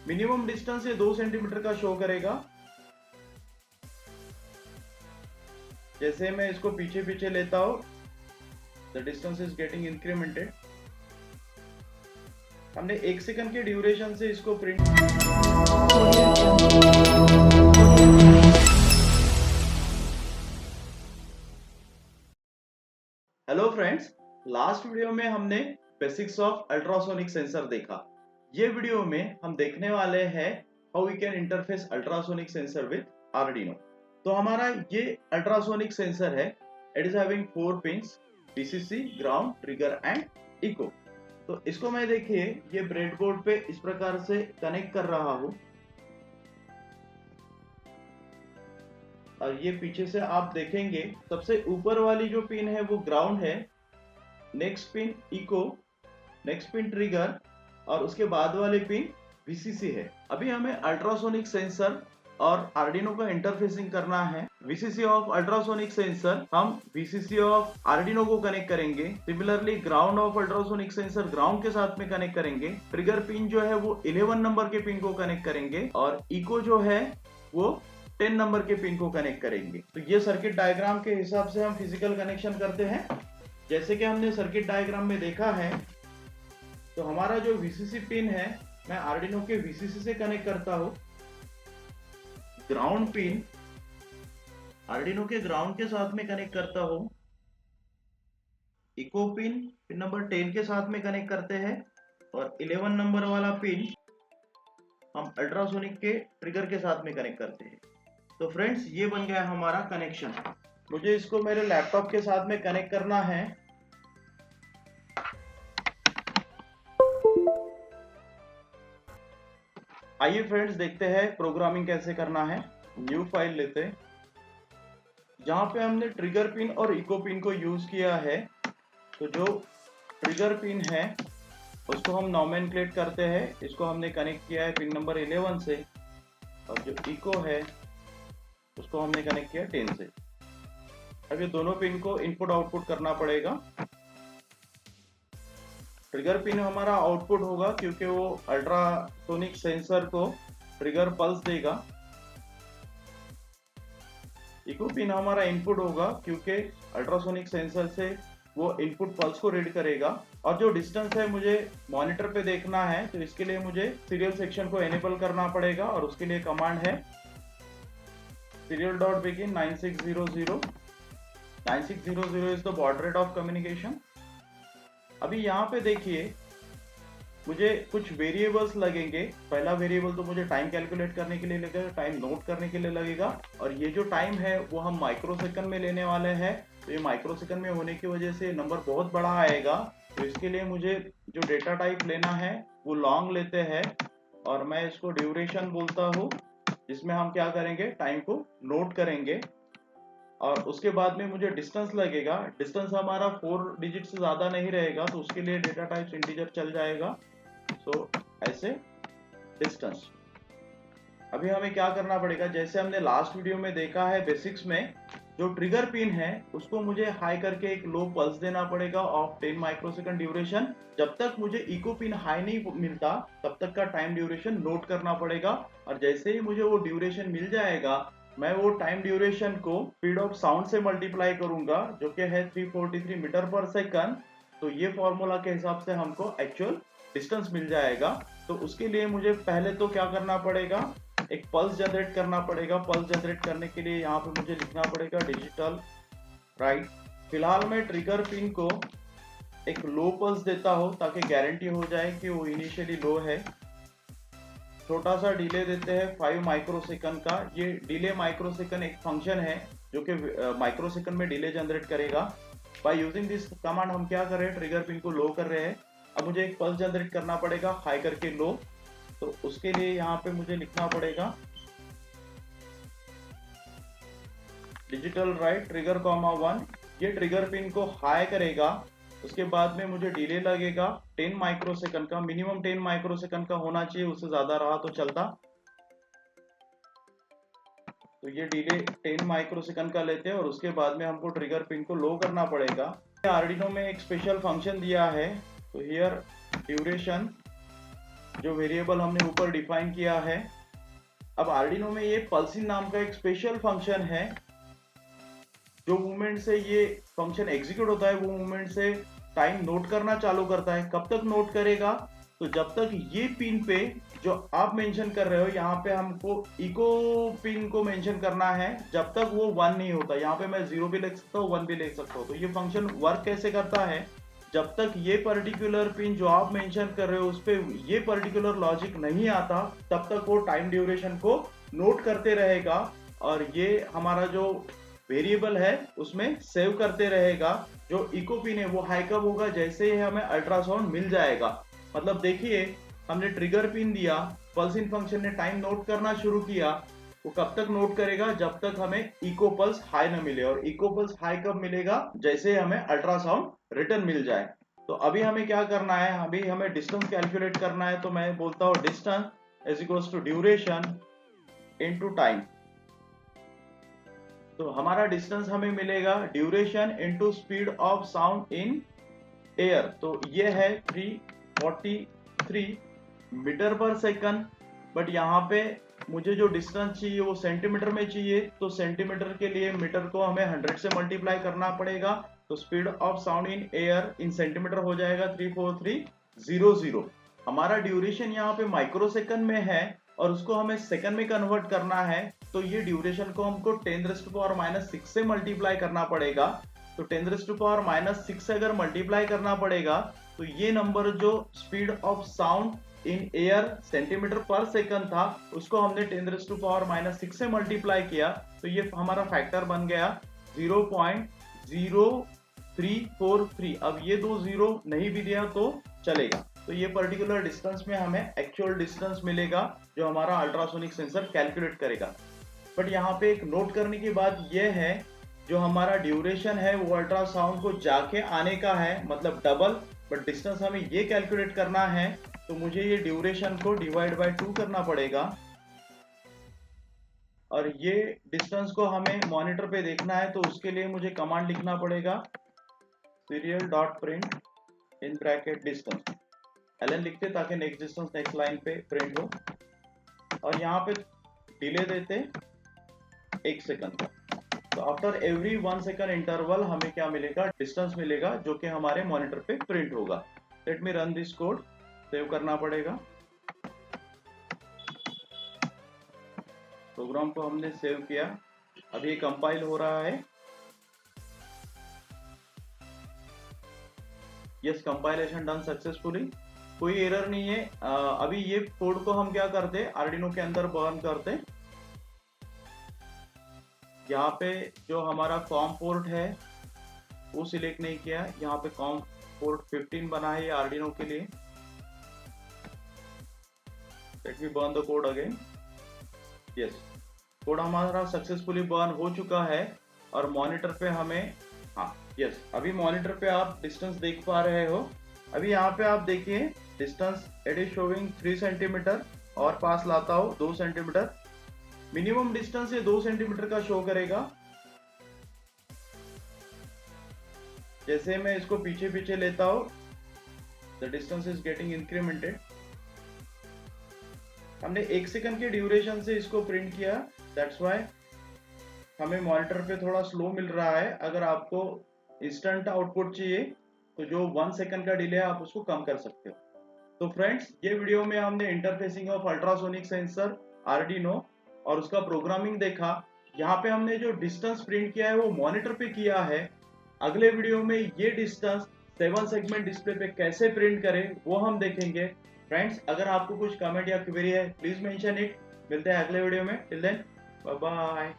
Minimum distance ये 2 centimetre का show करेगा। जैसे मैं इसको पीछे पीछे लेता हूं, the distance is getting incremented. हमने 1 सेकंड के ड्यूरेशन से इसको print. Hello friends, last video में हमने बेसिक्स ऑफ अल्ट्रासोनिक सेंसर देखा। ये वीडियो में हम देखने वाले हैं how we can interface ultrasonic sensor with Arduino. तो हमारा ये अल्ट्रासोनिक सेंसर है, it is having 4 pins, VCC, ground, trigger and echo. तो इसको मैं देखिए ये ब्रेडबोर्ड पे इस प्रकार से कनेक्ट कर रहा हूं, और ये पीछे से आप देखेंगे सबसे ऊपर वाली जो पिन है वो ग्राउंड है, next pin echo, next pin trigger, और उसके बाद वाले पिन VCC है। अभी हमें अल्ट्रासोनिक सेंसर और आर्डिनो का इंटरफेसिंग करना है। VCC ऑफ अल्ट्रासोनिक सेंसर हम VCC ऑफ आर्डिनो को कनेक्ट करेंगे। Similarly ground of ultrasonic sensor ground के साथ में कनेक्ट करेंगे। ट्रिगर पिन जो है वो 11 नंबर के पिन को कनेक्ट करेंगे, और इको जो है वो 10 नंबर के पिन को कनेक्ट करेंगे। तो ये सर्किट डायग्राम के हिसाब से हम फिजिकल कनेक्शन करते हैं। जैसे कि हमने सर्किट डायग्राम में देखा है, तो हमारा जो VCC पिन है मैं आर्डिनो के VCC से कनेक्ट करता हूं। ग्राउंड पिन आर्डिनो के ग्राउंड के साथ में कनेक्ट करता हूं। इको पिन पिन नंबर 10 के साथ में कनेक्ट करते हैं, और 11 नंबर वाला पिन हम अल्ट्रासोनिक के ट्रिगर के साथ में कनेक्ट करते हैं। तो फ्रेंड्स, ये बन गया हमारा कनेक्शन। मुझे इसको मेरे लैपटॉप के साथ में कनेक्ट करना है। आइए फ्रेंड्स, देखते हैं प्रोग्रामिंग कैसे करना है। न्यू फाइल लेते हैं, जहां पे हमने ट्रिगर पिन और इको पिन को यूज किया है। तो जो ट्रिगर पिन है उसको हम नॉमेनक्लेट करते हैं। इसको हमने कनेक्ट किया है पिन नंबर 11 से, और जो इको है उसको हमने कनेक्ट किया 10 से। अब ये दोनों पिन को इनपुट आउटपुट करना पड़ेगा। ट्रिगर पिन हमारा आउटपुट होगा क्योंकि वो अल्ट्रासोनिक सेंसर को ट्रिगर पल्स देगा। इको पिन हमारा इनपुट होगा क्योंकि अल्ट्रासोनिक सेंसर से वो इनपुट पल्स को रीड करेगा। और जो डिस्टेंस है मुझे मॉनिटर पे देखना है, तो इसके लिए मुझे सीरियल सेक्शन को एनेबल करना पड़ेगा, और उसके लिए कमांड है serial.begin 9600। 9600 is the baud rate of communication. अभी यहाँ पे देखिए मुझे कुछ वेरिएबल्स लगेंगे। पहला वेरिएबल तो मुझे टाइम कैलकुलेट करने के लिए लगेगा, टाइम नोट करने के लिए लगेगा, और ये जो टाइम है वो हम माइक्रो सेकंड में लेने वाले हैं। तो ये माइक्रो सेकंड में होने की वजह से नंबर बहुत बड़ा आएगा। तो इसके लिए मुझे जो डेटा टाइप लेना है वो लॉन्ग लेते हैं, और मैं इसको ड्यूरेशन बोलता हूँ, जिसमें हम क्या करेंगे, टाइम को नोट करेंगे। और उसके बाद में मुझे डिस्टेंस लगेगा। डिस्टेंस हमारा 4 डिजिट से ज्यादा नहीं रहेगा, तो उसके लिए डेटा टाइप इंटीजर चल जाएगा। सो ऐसे डिस्टेंस। अभी हमें क्या करना पड़ेगा, जैसे हमने लास्ट वीडियो में देखा है बेसिक्स में, जो ट्रिगर पिन है उसको मुझे हाई करके एक लो पल्स देना पड़ेगा ऑफ 10 माइक्रोसेकंड ड्यूरेशन। जब तक मुझे इको पिन हाई नहीं मिलता तब तक का टाइम ड्यूरेशन नोट करना पड़ेगा, और जैसे ही मुझे वो ड्यूरेशन मिल जाएगा मैं वो टाइम ड्यूरेशन को स्पीड ऑफ साउंड से मल्टीप्लाई करूंगा, जो कि है 343 मीटर पर सेकंड। तो ये फॉर्मूला के हिसाब से हमको एक्चुअल डिस्टेंस मिल जाएगा। तो उसके लिए मुझे पहले तो क्या करना पड़ेगा, एक पल्स जनरेट करना पड़ेगा। पल्स जनरेट करने के लिए यहाँ पे मुझे लिखना पड़ेगा डिजिटल राइट। फिलहाल मैं ट्रिगर पिन को एक लो पल्स देता हूँ ताकि गारंटी हो जाए कि वो इनिशियली लो है। छोटा सा डिले देते हैं 5 माइक्रोसेकंड का। ये डिले माइक्रोसेकंड एक फंक्शन है जो कि माइक्रोसेकंड में डिले जनरेट करेगा। बाय यूजिंग दिस कमांड हम क्या कर रहे हैं, ट्रिगर पिन को लो कर रहे हैं। अब मुझे एक पल्स जनरेट करना पड़ेगा हाई करके लो। तो उसके लिए यहाँ पे मुझे लिखना पड़ेगा डिजिटल राइट ट्रिगर कॉमा 1। ये ट्रिगर पिन को हाई करेगा। उसके बाद में मुझे डिले लगेगा 10 माइक्रोसेकंड का, मिनिमम 10 माइक्रोसेकंड का होना चाहिए, उससे ज्यादा रहा तो चलता। तो ये डिले 10 माइक्रोसेकंड का लेते हैं, और उसके बाद में हमको ट्रिगर पिन को लो करना पड़ेगा। आर्डिनो में एक स्पेशल फंक्शन दिया है, तो हियर ड्यूरेशन जो वेरिएबल हमने ऊपर डिफाइन किया है। अब आर्डिनो में ये पल्सिन नाम का एक स्पेशल फंक्शन है, जो मूवमेंट से ये फंक्शन एग्जीक्यूट होता है वो मूवमेंट से टाइम नोट करना चालू करता है। कब तक नोट करेगा? तो जब तक ये पिन पे जो आप मेंशन कर रहे हो, यहाँ पे हमको इको पिन को मेंशन करना है, जब तक वो 1 नहीं होता। यहाँ पे मैं 0 भी लिख सकता हूँ, 1 भी लिख सकता हूँ। तो ये फंक्शन वर्क कैसे करता है? जब तक ये पर्टिकुलर पिन जो आप मेंशन कर रहे हो उस पे ये पर्टिकुलर लॉजिक नहीं आता, तब तक वो टाइम ड्यूरेशन को नोट करते रहेगा और ये हमारा जो वेरिएबल है उसमें सेव करते रहेगा। जो इको पिन है वो हाई कब होगा? जैसे ही हमें अल्ट्रासाउंड मिल जाएगा। मतलब देखिए, हमने ट्रिगर पिन दिया, पल्सिन फंक्शन ने टाइम नोट करना शुरू किया। वो कब तक नोट करेगा? जब तक हमें इको पल्स हाई न मिले। और इको पल्स हाई कब मिलेगा? जैसे हमें अल्ट्रासाउंड रिटर्न मिल जाए। तो अभी हमें क्या करना है? अभी हमें डिस्टेंस कैलकुलेट करना है। तो मैं बोलता हूँ distance is equals to duration into time. तो हमारा डिस्टेंस हमें मिलेगा duration into speed of sound in air. तो ये है 343 मीटर पर सेकंड। बट यहाँ पे मुझे जो डिस्टेंस चाहिए वो सेंटीमीटर में चाहिए। तो सेंटीमीटर के लिए मीटर को हमें 100 से मल्टीप्लाई करना पड़ेगा। तो speed of sound in air in centimetre हो जाएगा 34300। हमारा ड्यूरेशन यहाँ पे माइक्रो सेकंड में है और उसको हमें सेकंड में कन्वर्ट करना है। तो ये ड्यूरेशन को हमको 10⁻⁻6 से मल्टीप्लाई करना पड़ेगा। तो 10⁻⁻6 से अगर मल्टीप्लाई करना पड़ेगा तो ये नंबर जो speed of sound in air centimetre पर सेकंड था, उसको हमने 10⁻⁻6 से मल्टीप्लाई किया। तो ये हमारा फैक्टर बन गया 0.0343। अब ये दो जीरो नहीं भी दिया तो चलेगा। तो ये पर्टिकुलर डिस्टेंस में हमें एक्चुअल डिस्टेंस मिलेगा जो हमारा अल्ट्रासोनिक सेंसर कैलकुलेट करेगा। बट यहाँ पे एक नोट करने की बात यह है, जो हमारा ड्यूरेशन है वो अल्ट्रासाउंड को जाके आने का है, मतलब डबल। बट डिस्टेंस हमें ये कैलकुलेट करना है, तो मुझे ये ड्यूरेशन को डिवाइड बाय 2 करना पड़ेगा। और ये डिस्टेंस को हमें मॉनिटर पे देखना है, तो उसके लिए मुझे कमांड लिखना पड़ेगा serial.print in bracket distance ln लिखते ताकि नेक्स्ट डिस्टेंस नेक्स्ट लाइन पे प्रिंट हो। और यहाँ पे डिले देते 1 सेकंड का। तो आफ्टर एवरी 1 सेकंड इंटरवल हमें क्या मिलेगा? डिस्टेंस मिलेगा, जो कि हमारे मॉनिटर पे प्रिंट होगा। Let me run this code. Save करना पड़ेगा। प्रोग्राम को हमने सेव किया। अभी ये कंपाइल हो रहा है। Yes, compilation done successfully. कोई एरर नहीं है। अभी ये कोड को हम क्या करते? आर्डिनो के अंदर बर्न करते। यहाँ पे जो हमारा कॉम पोर्ट है वो सिलेक्ट नहीं किया। यहाँ पे कॉम पोर्ट 15 बना है ये आर्डिनो के लिए। Let me burn the code again. Yes, code हमारा सक्सेसफुली बर्न हो चुका है। और मॉनिटर पे हमें यस, अभी मॉनिटर पे आप डिस्टेंस देख पा रहे हो। अभी यहाँ पे आप देखिए distance it is showing 3 centimetre और पास लाता हूँ 2 सेंटीमीटर। मिनिमम डिस्टेंस ये 2 सेंटीमीटर का शो करेगा। जैसे मैं इसको पीछे पीछे लेता हूँ, the distance is getting incremented. हमने 1 सेकंड के ड्यूरेशन से इसको प्रिंट किया, दैट्स व्हाई हमें मॉनिटर पे थोड़ा स्लो मिल रहा है। अगर आपको इंस्टेंट आउटपुट चाहिए तो जो 1 सेकंड का डिले है आप उसको कम कर सकते हो। तो फ्रेंड्स, ये वीडियो में हमने interfacing of ultrasonic sensor Arduino और उसका प्रोग्रामिंग देखा। यहाँ पे हमने जो डिस्टेंस प्रिंट किया है वो मॉनिटर पे किया है। अगले वीडियो में ये डिस्टेंस 7 सेगमेंट डिस्प्ले पे कैसे प्रिंट करें वो हम देखेंगे। फ्रेंड्स, अगर आपको कुछ कमेंट या क्वेरी है प्लीज मेंशन इट। मिलते हैं अगले वीडियो में। Till then bye bye.